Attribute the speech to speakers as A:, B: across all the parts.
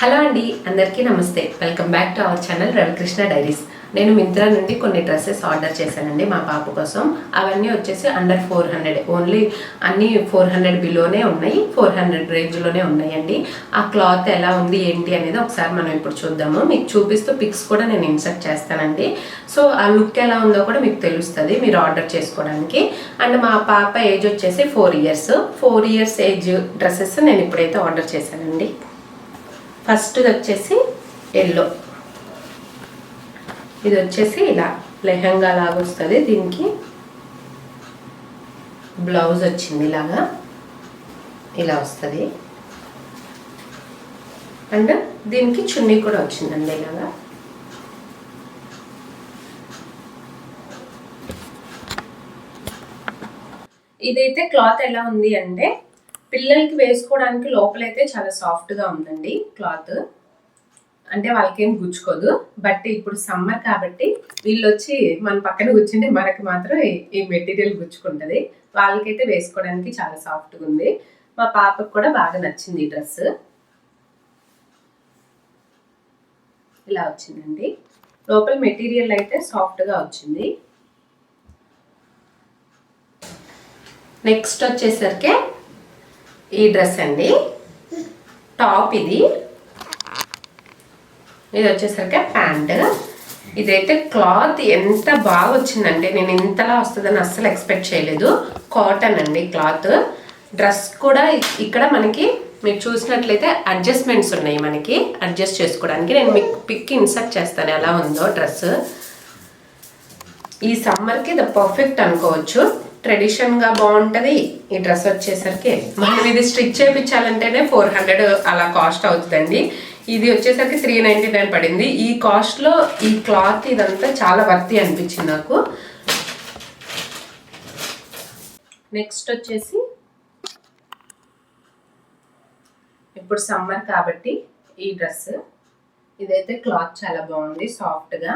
A: Hello అండి, అందరికీ నమస్తే. Welcome back to our channel Ravikrishna diaries. నేను మింత్రా నుండి కొన్ని డ్రెస్సెస్ ఆర్డర్ చేశానండి మా పాప కోసం. అవన్నీ వచ్చేసి అండర్ 400, ఓన్లీ అన్నీ 400 బిలోనే ఉన్నాయి, 400 రేంజ్లోనే ఉన్నాయండి. ఆ క్లాత్ ఎలా ఉంది ఏంటి అనేది ఒకసారి మనం ఇప్పుడు చూద్దాము. మీకు చూపిస్తూ పిక్స్ కూడా నేను ఇన్సర్ట్ చేస్తానండి. సో ఆ లుక్ ఎలా ఉందో కూడా మీకు తెలుస్తుంది మీరు ఆర్డర్ చేసుకోవడానికి. అండ్ మా పాప ఏజ్ వచ్చేసి 4 ఇయర్స్ ఏజ్ డ్రెస్సెస్ నేను ఇప్పుడైతే ఆర్డర్ చేశానండి. ఫస్ట్ వచ్చేసి ఎల్లో, ఇది వచ్చేసి ఇలా లెహంగా లాగా వస్తుంది. దీనికి బ్లౌజ్ వచ్చింది ఇలాగా, ఇలా వస్తుంది. అండ్ దీనికి చున్నీ కూడా వచ్చిందండి ఇలాగా. ఇదైతే క్లాత్ ఎలా ఉంది అంటే పిల్లలకి వేసుకోవడానికి లోపలైతే చాలా సాఫ్ట్గా ఉందండి క్లాత్, అంటే వాళ్ళకేం గుచ్చుకోదు. బట్ ఇప్పుడు సమ్మర్ కాబట్టి వీళ్ళు వచ్చి మన పక్కన కూర్చుంటే మనకి మాత్రం ఈ మెటీరియల్ గుచ్చుకుంటుంది. వాళ్ళకైతే వేసుకోవడానికి చాలా సాఫ్ట్గా ఉంది. మా పాపకు కూడా బాగా నచ్చింది ఈ డ్రెస్. ఇలా వచ్చిందండి, లోపల మెటీరియల్ అయితే సాఫ్ట్గా వచ్చింది. నెక్స్ట్ వచ్చేసరికి ఈ డ్రెస్ అండి, టాప్ ఇది వచ్చేసరికి ప్యాంట్. ఇదైతే క్లాత్ ఎంత బాగా వచ్చిందంటే నేను ఇంతలా వస్తుందని అస్సలు ఎక్స్పెక్ట్ చేయలేదు. కాటన్ అండి క్లాత్. డ్రెస్ కూడా ఇక్కడ మనకి మీరు చూసినట్లయితే అడ్జస్ట్మెంట్స్ ఉన్నాయి, మనకి అడ్జస్ట్ చేసుకోవడానికి. నేను మీకు పిక్ ఇన్సర్ట్ చేస్తాను ఎలా ఉందో డ్రెస్. ఈ సమ్మర్కి ద పర్ఫెక్ట్ అనుకోవచ్చు. ట్రెడిషన్గా బాగుంటుంది ఈ డ్రెస్ వచ్చేసరికి. మనం ఇది స్టిచ్ చేయించాలంటేనే 400 అలా కాస్ట్ అవుతుందండి. ఇది వచ్చేసరికి 399 పడింది. ఈ కాస్ట్లో ఈ క్లాత్ ఇదంతా చాలా వర్తి అనిపించింది నాకు. నెక్స్ట్ వచ్చేసి ఇప్పుడు సమ్మర్ కాబట్టి ఈ డ్రెస్, ఇదైతే క్లాత్ చాలా బాగుంది సాఫ్ట్గా.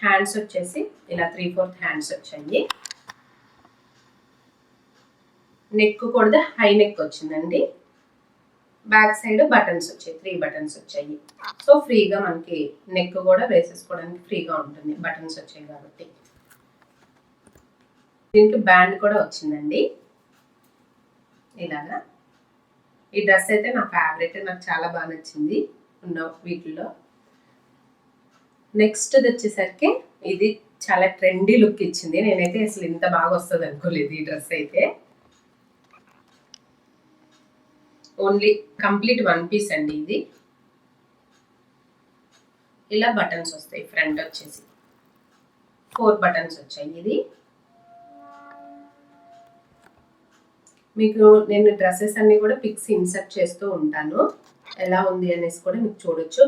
A: హ్యాండ్స్ వచ్చేసి ఇలా 3/4 హ్యాండ్స్ వచ్చాయి. నెక్ కూడా హై నెక్ వచ్చిందండి. బ్యాక్ సైడ్ బటన్స్ వచ్చాయి, 3 బటన్స్ వచ్చాయి. సో ఫ్రీగా మనకి నెక్ కూడా వేసేసుకోవడానికి ఫ్రీగా ఉంటుంది, బటన్స్ వచ్చాయి కాబట్టి. దీనికి బ్యాండ్ కూడా వచ్చిందండి ఇలాగా. ఈ డ్రెస్ అయితే నా ఫేవరెట్, నాకు చాలా బాగా నచ్చింది ఉన్న వీటిల్లో. నెక్స్ట్ వచ్చేసరికి ఇది చాలా ట్రెండీ లుక్ ఇచ్చింది. నేనైతే అసలు ఇంత బాగా వస్తుంది అనుకోలేదు ఈ డ్రెస్ అయితే. ఓన్లీ కంప్లీట్ 1 పీస్ అండి ఇది. ఇలా బటన్స్ వస్తాయి, ఫ్రంట్ వచ్చేసి 4 బటన్స్ వచ్చాయి. ఇది మీకు నేను డ్రెస్సెస్ అన్ని కూడా పిక్స్ ఇన్సర్ట్ చేస్తూ ఉంటాను, ఎలా ఉంది అనేసి కూడా మీకు చూడొచ్చు.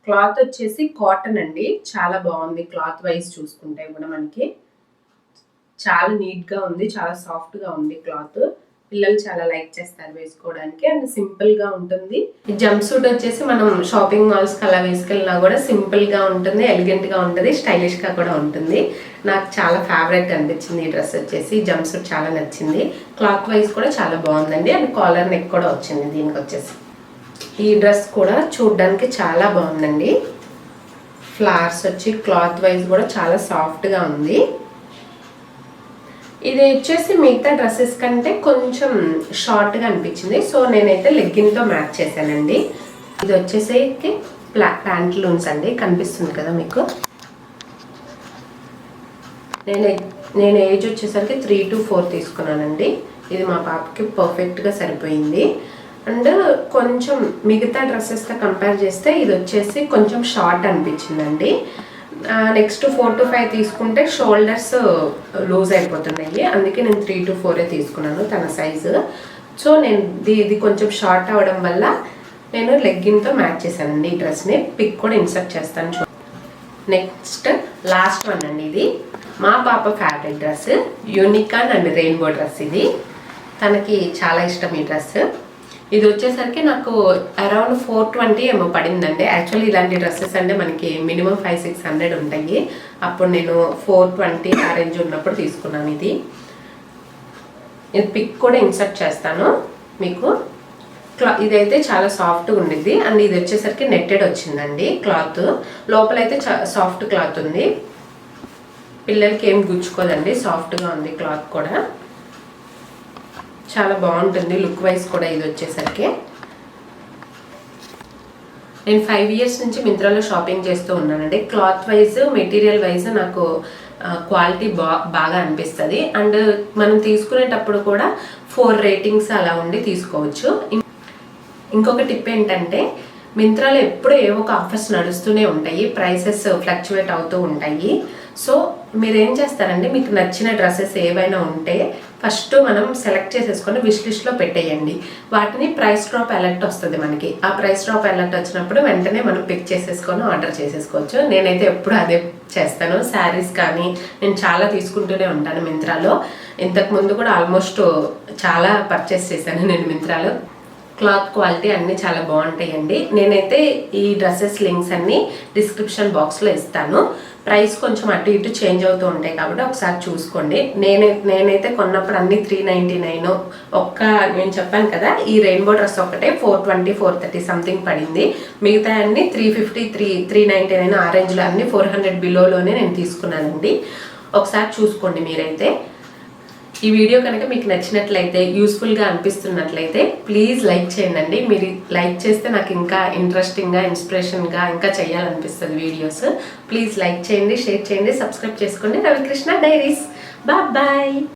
A: క్లాత్ వచ్చేసి కాటన్ అండి, చాలా బాగుంది. క్లాత్ వైజ్ చూసుకుంటే కూడా మనకి చాలా నీట్గా ఉంది, చాలా సాఫ్ట్గా ఉంది క్లాత్. పిల్లలు చాలా లైక్ చేస్తారు వేసుకోవడానికి. అండ్ సింపుల్గా ఉంటుంది. ఈ జంప్ సూట్ వచ్చేసి మనం షాపింగ్ మాల్స్కి అలా వేసుకెళ్ళినా కూడా సింపుల్గా ఉంటుంది, ఎలిగెంట్గా ఉంటుంది, స్టైలిష్గా కూడా ఉంటుంది. నాకు చాలా ఫేవరెట్ అనిపించింది ఈ డ్రెస్ వచ్చేసి. జంప్ సూట్ చాలా నచ్చింది. క్లాత్ వైజ్ కూడా చాలా బాగుందండి. అండ్ కాలర్ నెక్ కూడా వచ్చింది దీనికి వచ్చేసి. ఈ డ్రెస్ కూడా చూడడానికి చాలా బాగుందండి. ఫ్లవర్స్ వచ్చి క్లాత్ వైజ్ కూడా చాలా సాఫ్ట్గా ఉంది. ఇది వచ్చేసి మిగతా డ్రెస్సెస్ కంటే కొంచెం షార్ట్గా అనిపించింది. సో నేనైతే లెగ్గిన్తో మ్యాచ్ చేశానండి. ఇది వచ్చేసి ప్యాంట్లూన్స్ అండి, కనిపిస్తుంది కదా మీకు. నేను ఏజ్ వచ్చేసరికి 3 to 4 తీసుకున్నానండి. ఇది మా పాపకి పర్ఫెక్ట్గా సరిపోయింది. అండ్ కొంచెం మిగతా డ్రెస్సెస్తో కంపేర్ చేస్తే ఇది వచ్చేసి కొంచెం షార్ట్ అనిపించిందండి. నెక్స్ట్ 4 to 5 తీసుకుంటే షోల్డర్స్ లూజ్ అయిపోతున్నాయి, అందుకే నేను 3 to 4 తీసుకున్నాను తన సైజు. సో నేను ఇది కొంచెం షార్ట్ అవ్వడం వల్ల నేను లెగ్గిన్తో మ్యాచ్ చేశానండి ఈ డ్రెస్ని. పిక్ కూడా ఇన్సర్ట్ చేస్తాను. నెక్స్ట్ లాస్ట్ వన్ అండి, ఇది మా పాప favourite dress, unicorn and rainbow dress. ఇది తనకి చాలా ఇష్టం ఈ డ్రెస్. ఇది వచ్చేసరికి నాకు అరౌండ్ 420 ఏమో పడిందండి. యాక్చువల్లీ ఇలాంటి డ్రెస్సెస్ అంటే మనకి మినిమం 500-600 ఉంటాయి. అప్పుడు నేను 420 ఆ రేంజ్ ఉన్నప్పుడు తీసుకున్నాను. ఇది పిక్ కూడా ఇన్సర్ట్ చేస్తాను మీకు. ఇదైతే చాలా సాఫ్ట్గా ఉండిద్ది. అండ్ ఇది వచ్చేసరికి నెట్టెడ్ వచ్చిందండి క్లాత్. లోపలైతే సాఫ్ట్ క్లాత్ ఉంది, పిల్లలకి ఏం గుచ్చుకోదండి, సాఫ్ట్గా ఉంది క్లాత్ కూడా. చాలా బాగుంటుంది లుక్ వైజ్ కూడా ఇది వచ్చేసరికి. నేను 5 years నుంచి మింత్రాలో షాపింగ్ చేస్తూ ఉన్నానండి. క్లాత్ వైజ్, మెటీరియల్ వైజ్ నాకు క్వాలిటీ బాగా అనిపిస్తుంది. అండ్ మనం తీసుకునేటప్పుడు కూడా 4 రేటింగ్స్ అలా ఉండి తీసుకోవచ్చు. ఇంకొక టిప్ ఏంటంటే, మింత్రాలో ఎప్పుడూ ఏవో ఒక ఆఫర్స్ నడుస్తూనే ఉంటాయి, ప్రైసెస్ ఫ్లక్చువేట్ అవుతూ ఉంటాయి. సో మీరు ఏం చేస్తారంటే, మీకు నచ్చిన డ్రెస్సెస్ ఏవైనా ఉంటే ఫస్ట్ మనం సెలెక్ట్ చేసేసుకొని విష్ లిస్ట్లో పెట్టేయండి. వాటిని ప్రైస్ డ్రాప్ అలర్ట్ వస్తుంది మనకి. ఆ ప్రైస్ డ్రాప్ అలర్ట్ వచ్చినప్పుడు వెంటనే మనం పిక్ చేసేసుకొని ఆర్డర్ చేసేసుకోవచ్చు. నేనైతే ఎప్పుడు అదే చేస్తాను. శారీస్ కానీ నేను చాలా తీసుకుంటూనే ఉంటాను మింత్రాలో. ఇంతకుముందు కూడా ఆల్మోస్ట్ చాలా పర్చేస్ చేశాను నేను మింత్రాలో. క్లాత్ క్వాలిటీ అన్నీ చాలా బాగుంటాయండి. నేనైతే ఈ డ్రెస్సెస్ లింక్స్ అన్నీ డిస్క్రిప్షన్ బాక్స్లో ఇస్తాను. ప్రైస్ కొంచెం అటు ఇటు చేంజ్ అవుతూ ఉంటాయి కాబట్టి ఒకసారి చూసుకోండి. నేనైతే కొన్నప్పుడు అన్ని 399. నేను చెప్పాను కదా, ఈ రెయిన్బో డ్రెస్ ఒకటే 420, 430 సంథింగ్ పడింది. మిగతా అన్ని 350, 399 ఆ రేంజ్లో, అన్ని 400 బిలోలోనే నేను తీసుకున్నానండి. ఒకసారి చూసుకోండి మీరైతే. ఈ వీడియో కనుక మీకు నచ్చినట్లయితే, యూస్ఫుల్గా అనిపిస్తున్నట్లయితే ప్లీజ్ లైక్ చేయండి. మీరు లైక్ చేస్తే నాకు ఇంకా ఇంట్రెస్టింగ్గా, ఇన్స్పిరేషన్గా ఇంకా చేయాలనిపిస్తుంది వీడియోస్. ప్లీజ్ లైక్ చేయండి, షేర్ చేయండి, సబ్స్క్రైబ్ చేసుకోండి. రవికృష్ణ డైరీస్. బాయ్.